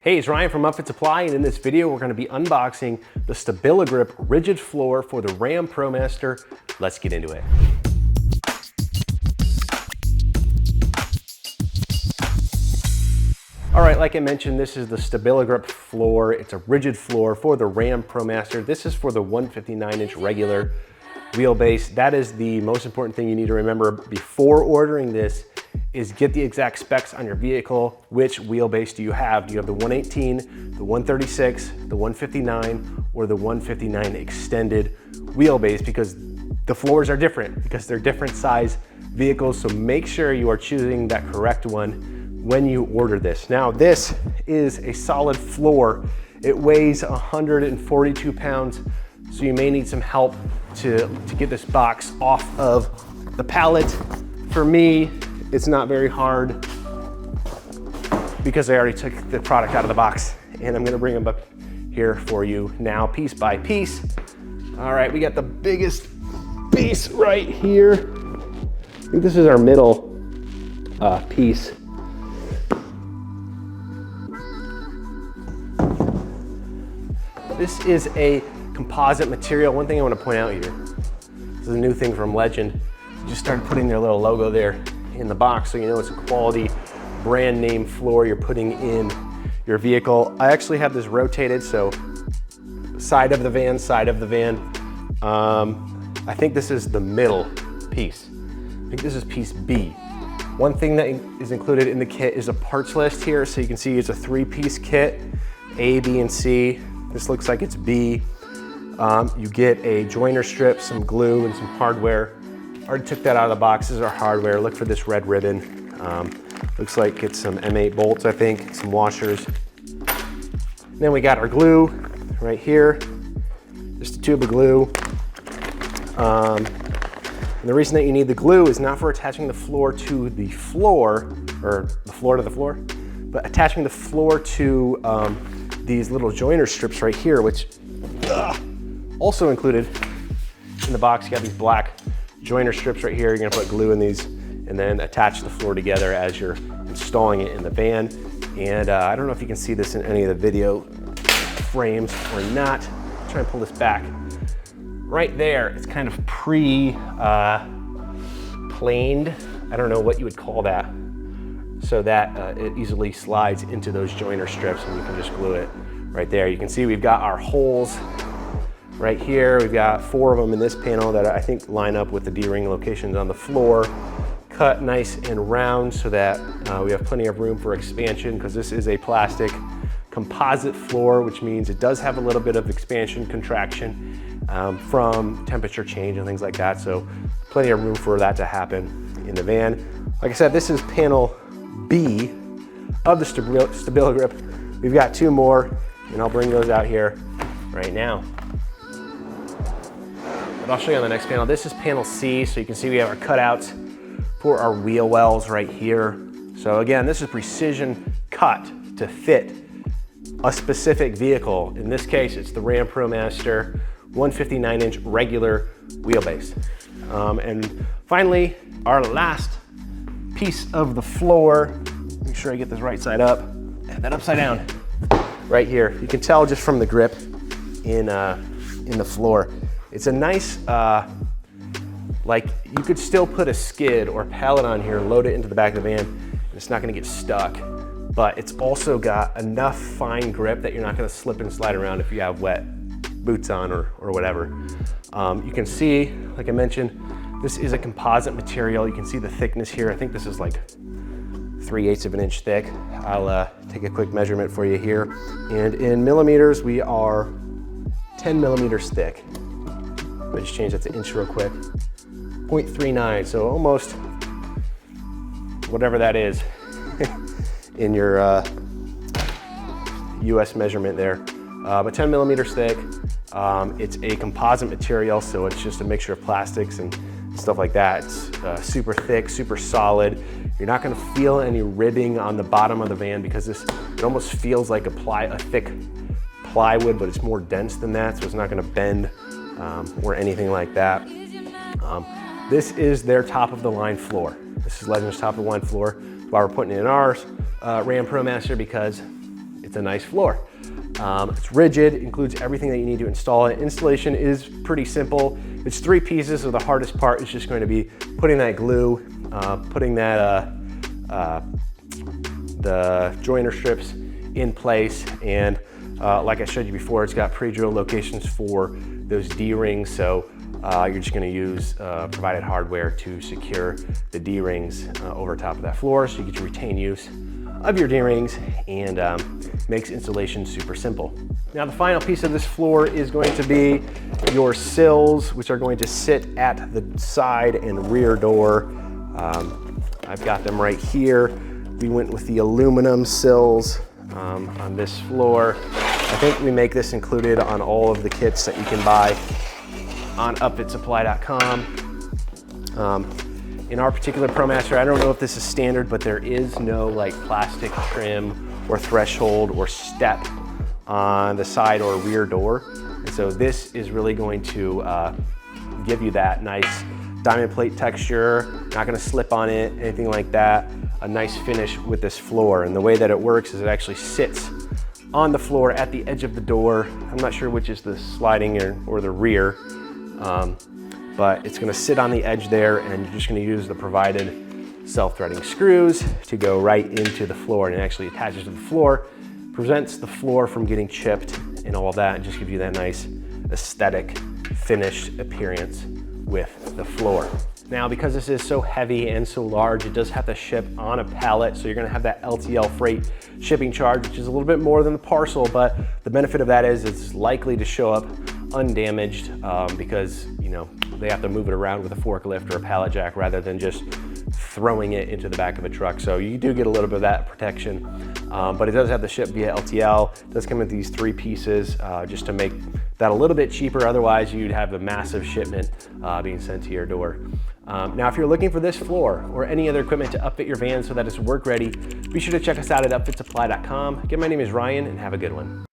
Hey, it's Ryan from Upfit Supply, and in this video, we're gonna be unboxing the StabiliGrip rigid floor for the RAM ProMaster. Let's get into it. All right, like I mentioned, this is the StabiliGrip floor. It's a rigid floor for the RAM ProMaster. This is for the 159-inch regular wheelbase. That is the most important thing you need to remember before ordering this, is get the exact specs on your vehicle. Which wheelbase do you have? Do you have the 118, the 136, the 159, or the 159 extended wheelbase? Because the floors are different, because they're different size vehicles. So make sure you are choosing that correct one when you order this. Now, this is a solid floor. It weighs 142 pounds. So you may need some help to get this box off of the pallet. For me, it's not very hard because I already took the product out of the box, and I'm gonna bring them up here for you now, piece by piece. All right, we got the biggest piece right here. I think this is our middle piece. This is a composite material. One thing I want to point out here, this is a new thing from Legend. Just started putting their little logo there in the box, so you know it's a quality brand name floor you're putting in your vehicle. I actually have this rotated, so side of the van, side of the van. I think this is the middle piece. I think this is piece B. One thing that is included in the kit is a parts list here, so you can see it's a 3-piece kit, A, B, and C. This looks like it's B. You get a joiner strip, some glue, and some hardware. Already took that out of the box. This is our hardware. Look for this red ribbon. Looks like it's some M8 bolts, I think, some washers. Then we got our glue right here. Just a tube of glue. And the reason that you need the glue is not for attaching the floor to the floor, or the floor to the floor, but attaching the floor to these little joiner strips right here, which also included in the box. You got these black joiner strips right here. You're gonna put glue in these and then attach the floor together as you're installing it in the van. And I don't know if you can see this in any of the video frames or not. I'll try and pull this back. Right there, it's kind of pre-planed. I don't know what you would call that. So that it easily slides into those joiner strips, and you can just glue it right there. You can see we've got our holes right here. We've got 4 of them in this panel that I think line up with the D-ring locations on the floor. Cut nice and round so that we have plenty of room for expansion, because this is a plastic composite floor, which means it does have a little bit of expansion, contraction from temperature change and things like that. So plenty of room for that to happen in the van. Like I said, this is panel B of the StabiliGrip. We've got 2 more, and I'll bring those out here right now. But I'll show you on the next panel. This is panel C, so you can see we have our cutouts for our wheel wells right here. So again, this is precision cut to fit a specific vehicle. In this case, it's the RAM ProMaster 159-inch regular wheelbase. And finally, our last piece of the floor. Make sure I get this right side up, and then upside down right here. You can tell just from the grip in the floor. It's a nice, like you could still put a skid or pallet on here, load it into the back of the van, and it's not gonna get stuck. But it's also got enough fine grip that you're not gonna slip and slide around if you have wet boots on or whatever. You can see, like I mentioned, this is a composite material. You can see the thickness here. I think this is like 3/8 of an inch thick. I'll take a quick measurement for you here. And in millimeters, we are 10 millimeters thick. Let me just change that to inch real quick. 0.39, so almost whatever that is in your US measurement there. But 10 millimeters thick. It's a composite material, so it's just a mixture of plastics and stuff like that. It's super thick, super solid. You're not gonna feel any ribbing on the bottom of the van, because it almost feels like a thick plywood, but it's more dense than that, so it's not gonna bend or anything like that. This is their top of the line floor. This is Legend's top of the line floor. That's why we're putting it in ours. RAM ProMaster, because it's a nice floor. It's rigid, includes everything that you need to install it. Installation is pretty simple. It's 3 pieces, so the hardest part is just going to be putting that glue, putting that the joiner strips in place, and like I showed you before, it's got pre-drilled locations for those D-rings, so you're just going to use provided hardware to secure the D-rings over top of that floor, so you get to retain use of your D-rings, and makes installation super simple. Now the final piece of this floor is going to be your sills, which are going to sit at the side and rear door. I've got them right here. We went with the aluminum sills on this floor. I think we make this included on all of the kits that you can buy on upfitsupply.com. In our particular ProMaster, I don't know if this is standard, but there is no like plastic trim or threshold or step on the side or rear door. And so this is really going to give you that nice diamond plate texture, not gonna slip on it, anything like that. A nice finish with this floor. And the way that it works is it actually sits on the floor at the edge of the door. I'm not sure which is the sliding or the rear, but it's gonna sit on the edge there, and you're just gonna use the provided self-threading screws to go right into the floor, and it actually attaches to the floor, prevents the floor from getting chipped and all that, and just gives you that nice aesthetic finished appearance with the floor. Now, because this is so heavy and so large, it does have to ship on a pallet, so you're gonna have that LTL freight shipping charge, which is a little bit more than the parcel, but the benefit of that is it's likely to show up undamaged because, you know, they have to move it around with a forklift or a pallet jack rather than just throwing it into the back of a truck. So you do get a little bit of that protection, but it does have to ship via LTL. It does come with these 3 pieces just to make that a little bit cheaper. Otherwise, you'd have a massive shipment being sent to your door. Now, if you're looking for this floor or any other equipment to upfit your van so that it's work ready, be sure to check us out at upfitsupply.com. Again, my name is Ryan, and have a good one.